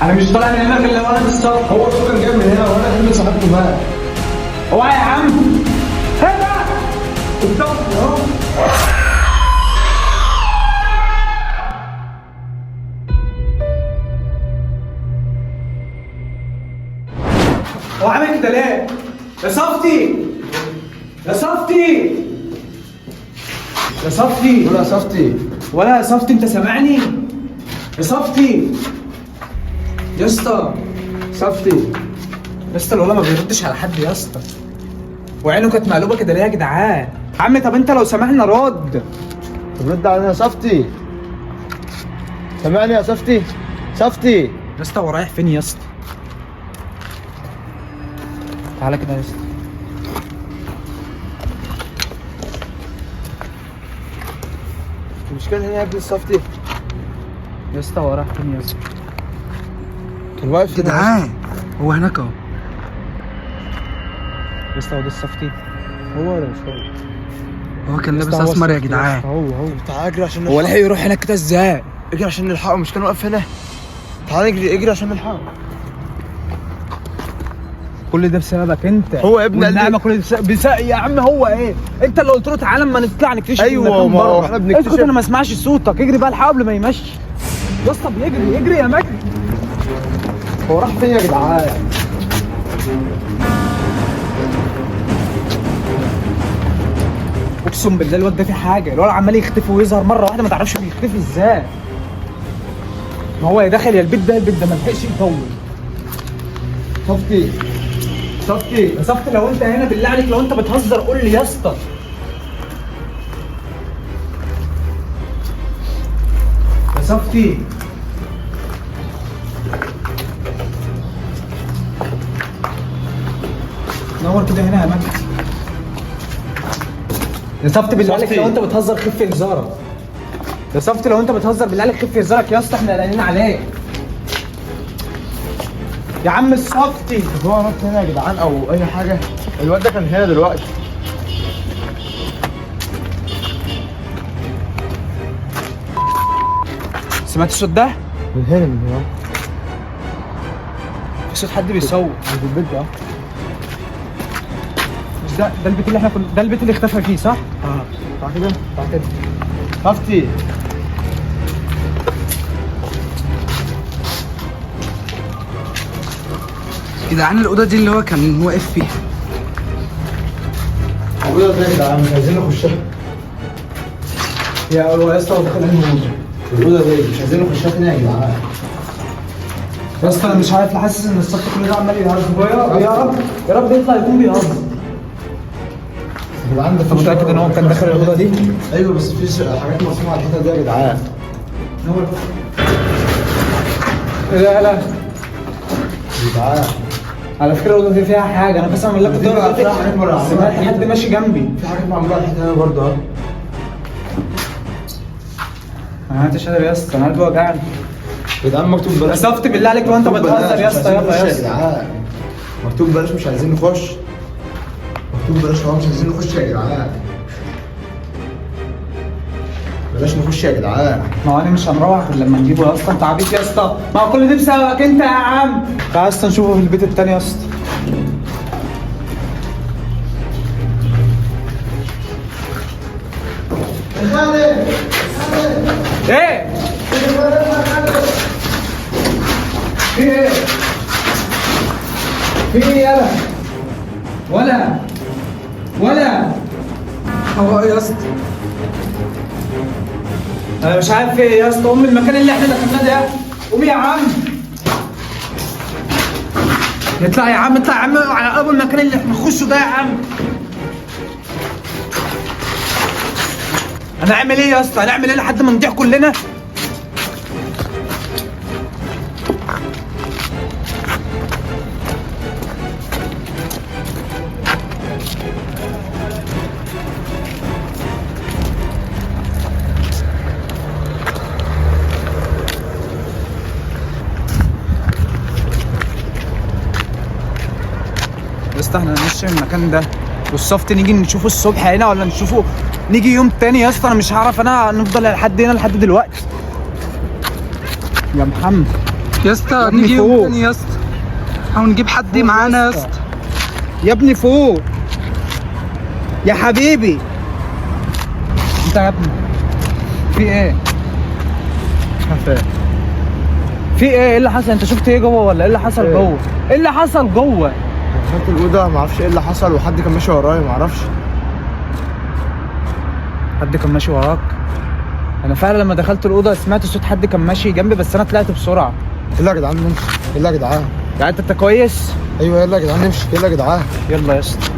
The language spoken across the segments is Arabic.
انا مش طالع من هنا غير لو انا في الصف. هو السوق كان جاي من هنا وانا اللي صاحبته بقى. اوعى يا عم. هنا الصف اهو. هو عامل كده ليه؟ يا صفتي يا صفتي يا صفتي ولا صفتي ولا يا صفتي، انت سامعني؟ يا صفتي يا اسطى، صفتي يا اسطى، الولا ما بيردش على حد يا اسطى، وعينه كانت مقلوبه كده ليه يا جدعان؟ يا عم طب انت لو سامحنا رد. طب رد علينا يا صفتي. سامعني يا صفتي؟ صفتي يا اسطى هو رايح فين يا اسطى؟ تعالى كده يا اسطى. مش كان هنا يا ابني الصفتي؟ يا اسطى هو رايح فين يا اسطى؟ كان واقف هنا. جدعان هو هناك اهو. يا اسطى هو ده الصفتي؟ هو ولا مش هو؟ هو كان لابس يا اسطى هو اسمر يا الصفتي جدعان. هو تعالى اجري عشان هو لحق يروح هناك كده ازاي؟ اجري عشان نلحقه، مش كان واقف هنا؟ تعالى اجري عشان نلحقه. كل ده بسببك انت. هو يا ابني والنعمه كل ده يا عم هو ايه؟ انت اللي قلت له تعالى اما نطلع نكتشف ايوه، المكان ما هو بره. احنا بنكتشف. اسكت انا ما اسمعش صوتك، اجري بقى الحق قبل ما يمشي. يا اسطى بيجري يا مجدي. هو راح فين يا جدعان؟ اقسم بالله الواد ده في حاجه، الواد عمال يختفي ويظهر مره واحده ما تعرفش بيختفي ازاي. ما هو يا داخل يا البيت ده ما لحقش يطول. صفتي يا صفتي لو انت هنا بالله عليك، لو انت بتهزر قول لي يا اسطى. يا صفتي نور كده هنا يا مجدي. يا صفتي بالله عليك لو انت بتهزر خف هزارك. يا صفتي لو انت بتهزر بالله عليك خف هزارك يا اسطى، احنا قلقانين عليك. يا عم الصفتي طب هو نط هنا يا جدعان او اي حاجه؟ الواد ده كان هنا دلوقتي. سمعت الصوت ده؟ من هنا في صوت حد بيصوت. من البيت ده. مش ده البيت اللي احنا كنا، ده البيت اللي اختفى فيه صح؟ اه تعال كده صفتي. جدعان الأوضة دي اللي هو كان واقف فيها. الأوضة دي يا جدعان مش عايزين نخشها. يا اسطى هو دخل الأوضة. الأوضة دي مش عايزين نخشها تاني يا جدعان. يا اسطى أنا مش عارف، حاسس إن الصف كل ده عمال يهرب. يا رب يطلع يكون بيهرب. يا جدعان ده أنت متأكد إن هو كان داخل الأوضة دي؟ ايوه بس في حاجات مرسومة على الحيطة دي يا جدعان. لا يا جدعان على فكرة الأوضة دي فيها حاجة، أنا قسما بالله كنت سمعت حد ماشي جنبي. في حاجات معمولة على الحيطة هنا برضه اهو. أنا ما قادر يا اسطى، أنا قلبي وجعني. يا جدعان مكتوب بلاش. صفت بالله عليك لو أنت بتهزر يا اسطى. يلا يا اسطى. جدعان مكتوب بلاش مش عايزين نخش. مكتوب بلاش هو مش عايزين نخش يا جدعان. بلاش نخش يا جدعان. ما هو انا مش هنروح غير لما نجيبه يا اسطى. انت عبيط يا اسطى، ما هو كل ده بسببك انت يا عم. تعال يا اسطى نشوفه في البيت التاني يا اسطى. ايه؟ في ايه؟ في ايه يالا؟ ولا هو ايه يا اسطى؟ انا مش عارف ايه يا اسطى. قوم من المكان اللي احنا دخلناه ده، قوم يا عم. اطلع يا عم، اطلع يا عم على اول المكان اللي احنا نخشه ده يا عم. هنعمل ايه يا اسطى؟ هنعمل ايه لحد ما نضيع كلنا؟ يا اسطى احنا هنمشي من المكان ده والصفت نيجي نشوفه الصبح هنا ولا نشوفه نيجي يوم تاني يا اسطى؟ انا مش هعرف انا نفضل لحد هنا لحد دلوقتي. يا محمد يا اسطى ابني نيجي يوم فوق. تاني يا اسطى، او نجيب حد معانا يا اسطى. يا ابني فوق يا حبيبي. انت يا ابني في ايه؟ في ايه اللي حصل؟ انت شفت ايه جوه ولا ايه اللي حصل إيه؟ جوه؟ ايه اللي حصل جوه؟ دخلت الاوضه ما اعرفش ايه اللي حصل وحد كان ماشي ورايا ما اعرفش. حد كان ماشي وراك؟ انا فعلا لما دخلت الاوضه سمعت صوت حد كان ماشي جنبي، بس انا طلعت بسرعه. يلا يا جدعان نمشي، يلا يا جدعان. يعني انت كويس؟ ايوه يلا يا جدعان نمشي، يلا يا جدعان. يلا يا اسطى،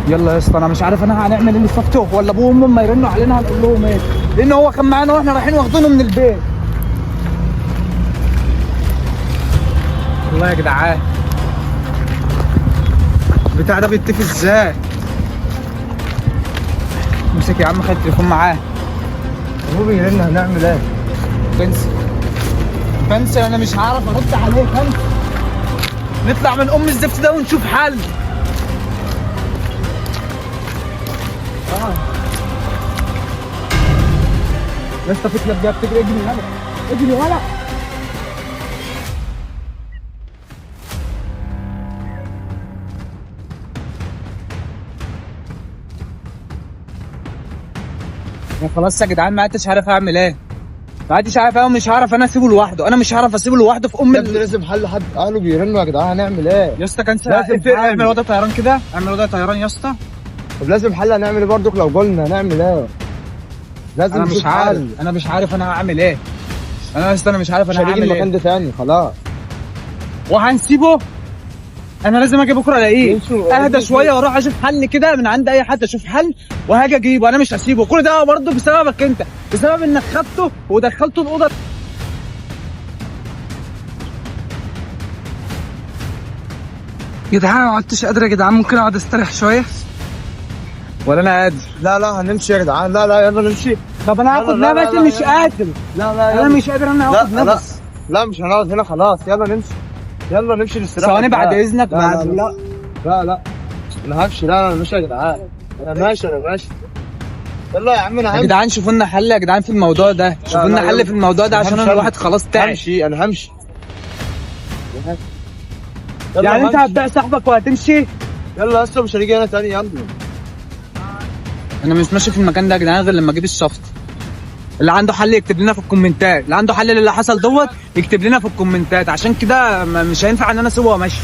يلا يا اسطى. انا مش عارف انا هنعمل ايه لصفته، ولا ابوه وامه ما يرنوا علينا هنقول لهم ايه؟ لان هو كان معانا واحنا رايحين واخدينه من البيت. والله يا جدعان البتاع ده بيتفق ازاي؟ امسك يا عم، خد التليفون معاه. هو بيرن هنعمل ايه؟ فنسى انا مش هعرف ارد عليه. فنسى نطلع من ام الزفت ده ونشوف حل. يا اسطى في كلاب جايه بتجري، اجري يلا اجري يلا. يا خلاص يا جدعان، ما عدتش عارف اعمل ايه. ما عدتش عارف ايه، ومش هعرف انا اسيبه لوحده. انا مش هعرف اسيبه لوحده في ام يا ابني لازم حل، حد اهله بيرنوا يا جدعان هنعمل ايه؟ يا اسطى كان لازم حل. اعمل وضع طيران كده، اعمل وضع طيران يا اسطى. طب لازم حل، هنعمل ايه برضك لو قلنا هنعمل ايه؟ لازم انا مش نشوف عارف، حل. انا مش عارف انا هعمل ايه. انا اصلا مش عارف مش انا هنيجي هعمل المكان ايه. ده تاني خلاص. وهنسيبه. انا لازم اجي بكره الاقيه. يمشوا- اهدى شويه واروح اشوف حل كده من عند اي حد، اشوف حل وهاجي اجيبه. انا مش هسيبه. كل ده برضه بسببك انت، بسبب انك خدته ودخلته الاوضه. يا جدعان انا ما عدتش قادر يا جدعان، ممكن اقعد استريح شويه؟ ولا انا قادر. لا لا هنمشي يا جدعان، لا لا يلا نمشي. طب انا هاخد لا، لا، نفسي. لا، مش لا. قادر. لا لا انا يلا. مش قادر انا اخد لا لا نفس. لا مش هنقعد هنا خلاص، يلا نمشي. يلا نمشي نستريح. ثواني بعد لا. اذنك. لا بعد لا لا لا لا انا همشي. لا انا ماشي يا جدعان، انا ماشي انا ماشي. يلا يا عم انا يا همشي. جدعان شوفوا لنا حل يا جدعان في الموضوع ده. شوفوا لنا لا، حل يلا. في الموضوع ده عشان همشي انا أنا. الواحد خلاص تعب. همشي انا همشي. يعني انت همشي. هتبيع صاحبك وهتمشي؟ يلا لسه مش هنيجي هنا تاني يلا. انا مش ماشي في المكان ده يا جدعان غير لما اجيب الشفط. اللي عنده حل يكتب لنا في الكومنتات، اللي عنده حل للي حصل دوت يكتب لنا في الكومنتات. عشان كده مش هينفع ان انا اسيبه وامشي.